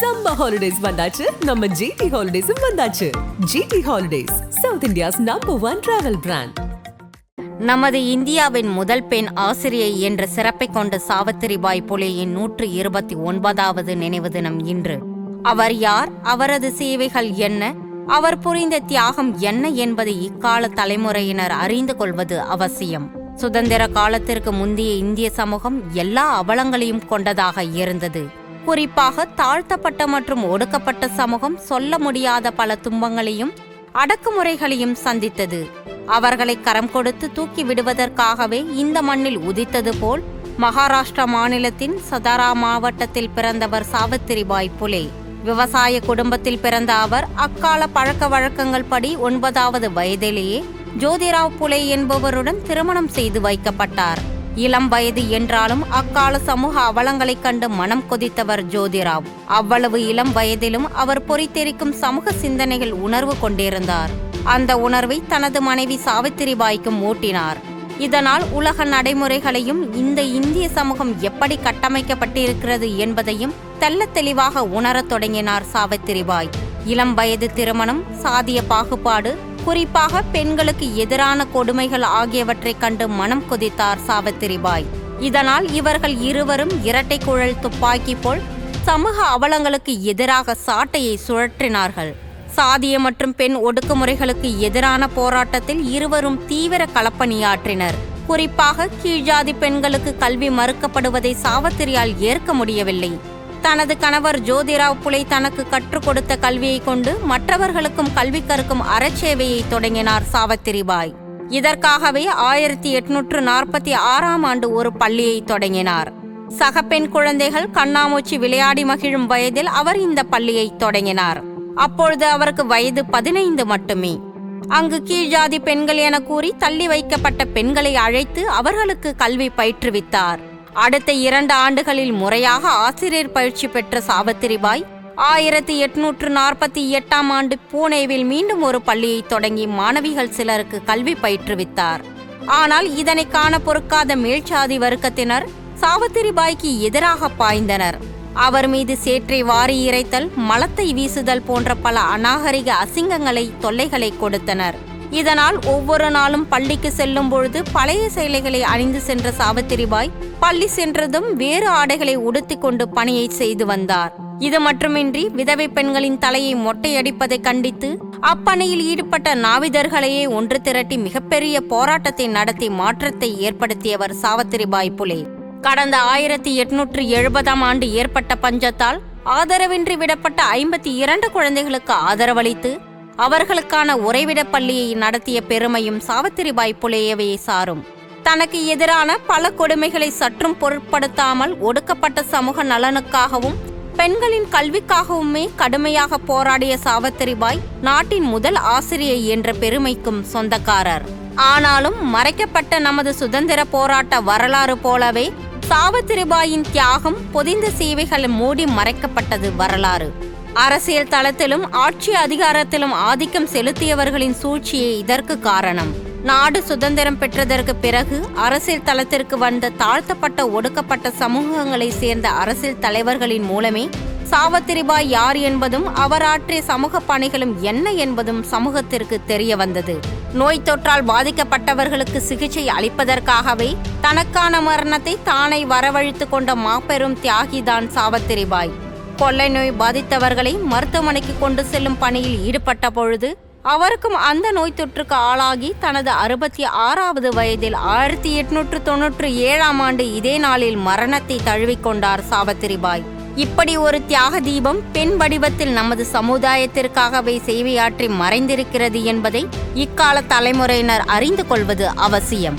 Summer holidays வந்தாச்சு, நம்ம GT ஹாலிடேஸும் வந்தாச்சு. GT holidays, South India's #1 travel brand. நமது இந்தியாவின் முதல் பெண் ஆசிரியை என்ற சிறப்பை கொண்ட சாவித்திரிபாய் புலேயின் 129வது நினைவு தினம் இன்று. அவர் யார், அவரது சேவைகள் என்ன, அவர் புரிந்த தியாகம் என்ன என்பதை இக்கால தலைமுறையினர் அறிந்து கொள்வது அவசியம். சுதந்திர காலத்திற்கு முந்தைய இந்திய சமூகம் எல்லா அவலங்களையும் கொண்டதாக இருந்தது. குறிப்பாக தாழ்த்தப்பட்ட மற்றும் ஒடுக்கப்பட்ட சமூகம் சொல்ல முடியாத பல துன்பங்களையும் அடக்குமுறைகளையும் சந்தித்தது. அவர்களை கரம் கொடுத்து தூக்கி விடுவதற்காகவே இந்த மண்ணில் உதித்தது போல் மகாராஷ்டிரா மாநிலத்தின் சதாரா மாவட்டத்தில் பிறந்தவர் சாவித்திரிபாய் புலே. விவசாய குடும்பத்தில் பிறந்த அவர் அக்கால பழக்க வழக்கங்கள் படி 9வது வயதிலேயே ஜோதிராவ் புலே என்பவருடன் திருமணம் செய்து வைக்கப்பட்டார். இளம் வயது என்றாலும் அக்கால சமூக அவலங்களைக் கண்டு மனம் கொதித்தவர் ஜோதிராவ். அவ்வளவு இளம் வயதிலும் அவர் பொறித்தெரிக்கும் சமூக சிந்தனைகள் உணர்வு கொண்டிருந்தார். அந்த உணர்வை தனது மனைவி சாவித்திரிபாய்க்கும் ஊட்டினார். இதனால் உலக நடைமுறைகளையும் இந்த இந்திய சமூகம் எப்படி கட்டமைக்கப்பட்டிருக்கிறது என்பதையும் தெள்ளத் தெளிவாக உணரத் தொடங்கினார் சாவித்திரிபாய். இளம் வயது திருமணம், சாதிய பாகுபாடு, குறிப்பாக பெண்களுக்கு எதிரான கொடுமைகள் ஆகியவற்றைக் கண்டு மனம் கொதித்தார் சாவித்திரிபாய். இதனால் இவர்கள் இருவரும் இரட்டை குழல் துப்பாக்கி போல் சமூக அவலங்களுக்கு எதிராக சாட்டையை சுழற்றினார்கள். சாதிய மற்றும் பெண் ஒடுக்குமுறைகளுக்கு எதிரான போராட்டத்தில் இருவரும் தீவிர களப்பணியாற்றினர். குறிப்பாக கீழ்ஜாதி பெண்களுக்கு கல்வி மறுக்கப்படுவதை சாவித்திரியால் ஏற்க முடியவில்லை. தனது கணவர் ஜோதிராவ் புலே தனக்கு கற்றுக் கொடுத்த கல்வியை கொண்டு மற்றவர்களுக்கும் கல்வி கற்கும் அறச்சேவையை தொடங்கினார் சாவித்திரிபாய். இதற்காகவே 1846ஆம் ஆண்டு ஒரு பள்ளியை தொடங்கினார். சக பெண் குழந்தைகள் கண்ணாமூச்சி விளையாடி மகிழும் வயதில் அவர் இந்த பள்ளியை தொடங்கினார். அப்பொழுது அவருக்கு வயது 15 மட்டுமே. அங்கு கீழ்ஜாதி பெண்கள் என கூறி தள்ளி வைக்கப்பட்ட பெண்களை அழைத்து அவர்களுக்கு கல்வி பயிற்றுவித்தார். அடுத்த 2 ஆண்டுகளில் முறையாக ஆசிரியர் பயிற்சி பெற்ற சாவித்திரிபாய் 1848ஆம் ஆண்டு பூனேவில் மீண்டும் ஒரு பள்ளியை தொடங்கி மாணவிகள் சிலருக்கு கல்வி பயிற்றுவித்தார். ஆனால் இதனை காண பொறுக்காத மேல்சாதி வர்க்கத்தினர் சாவித்திரிபாய்க்கு எதிராக பாய்ந்தனர். அவர் மீது சேற்றை வாரி இறைத்தல், மலத்தை வீசுதல் போன்ற பல அநாகரிக அசிங்கங்களை, தொல்லைகளை கொடுத்தனர். இதனால் ஒவ்வொரு நாளும் பள்ளிக்கு செல்லும் பொழுது பழைய சேலைகளை அணிந்து சென்ற சாவித்திரிபாய் பள்ளி சென்றதும் வேறு ஆடைகளை உடுத்தி கொண்டு பணியை செய்து வந்தார். இது மட்டுமின்றி விதவை பெண்களின் தலையை மொட்டையடிப்பதை கண்டித்து அப்பணியில் ஈடுபட்ட நாவிதர்களையே ஒன்று திரட்டி மிகப்பெரிய போராட்டத்தை நடத்தி மாற்றத்தை ஏற்படுத்தியவர் சாவித்திரிபாய் புலே. கடந்த 1870ஆம் ஆண்டு ஏற்பட்ட பஞ்சத்தால் ஆதரவின்றி விடப்பட்ட 52 குழந்தைகளுக்கு ஆதரவளித்து அவர்களுக்கான உறைவிட பள்ளியை நடத்திய பெருமையும் சாவித்திரிபாய் புலேயவே சாரும். தனக்கு எதிரான பல கொடுமைகளை சற்றும் பொருட்படுத்தாமல் ஒடுக்கப்பட்ட சமூக நலனுக்காகவும் பெண்களின் கல்விக்காகவுமே கடுமையாக போராடிய சாவித்திரிபாய் நாட்டின் முதல் ஆசிரியை என்ற பெருமைக்கும் சொந்தக்காரர். ஆனாலும் மறைக்கப்பட்ட நமது சுதந்திர போராட்ட வரலாறு போலவே சாவித்திரிபாயின் தியாகம், பொதிந்த சேவைகள் மூடி மறைக்கப்பட்டது வரலாறு. அரசியல் தளத்திலும் ஆட்சி அதிகாரத்திலும் ஆதிக்கம் செலுத்தியவர்களின் சூழ்ச்சியே இதற்கு காரணம். நாடு சுதந்திரம் பெற்றதற்கு பிறகு அரசியல் தளத்திற்கு வந்த தாழ்த்தப்பட்ட ஒடுக்கப்பட்ட சமூகங்களை சேர்ந்த அரசியல் தலைவர்களின் மூலமே சாவித்திரிபாய் யார் என்பதும் அவர் ஆற்றிய சமூக பணிகளும் என்ன என்பதும் சமூகத்திற்கு தெரிய வந்தது. நோய் தொற்றால் பாதிக்கப்பட்டவர்களுக்கு சிகிச்சை அளிப்பதற்காகவே தனக்கான மரணத்தை தானே வரவழைத்து கொண்ட மாபெரும் தியாகிதான் சாவித்திரிபாய். கொள்ளை நோய் பாதித்தவர்களை மருத்துவமனைக்கு கொண்டு செல்லும் பணியில் ஈடுபட்ட பொழுது அவருக்கும் அந்த நோய் தொற்றுக்கு ஆளாகி தனது 66வது வயதில் 1897ஆம் ஆண்டு இதே நாளில் மரணத்தை தழுவிக்கொண்டார் சாவித்திரிபாய். இப்படி ஒரு தியாக தீபம் பெண் வடிவத்தில் நமது சமுதாயத்திற்காகவே சேவையாற்றி மறைந்திருக்கிறது என்பதை இக்கால தலைமுறையினர் அறிந்து கொள்வது அவசியம்.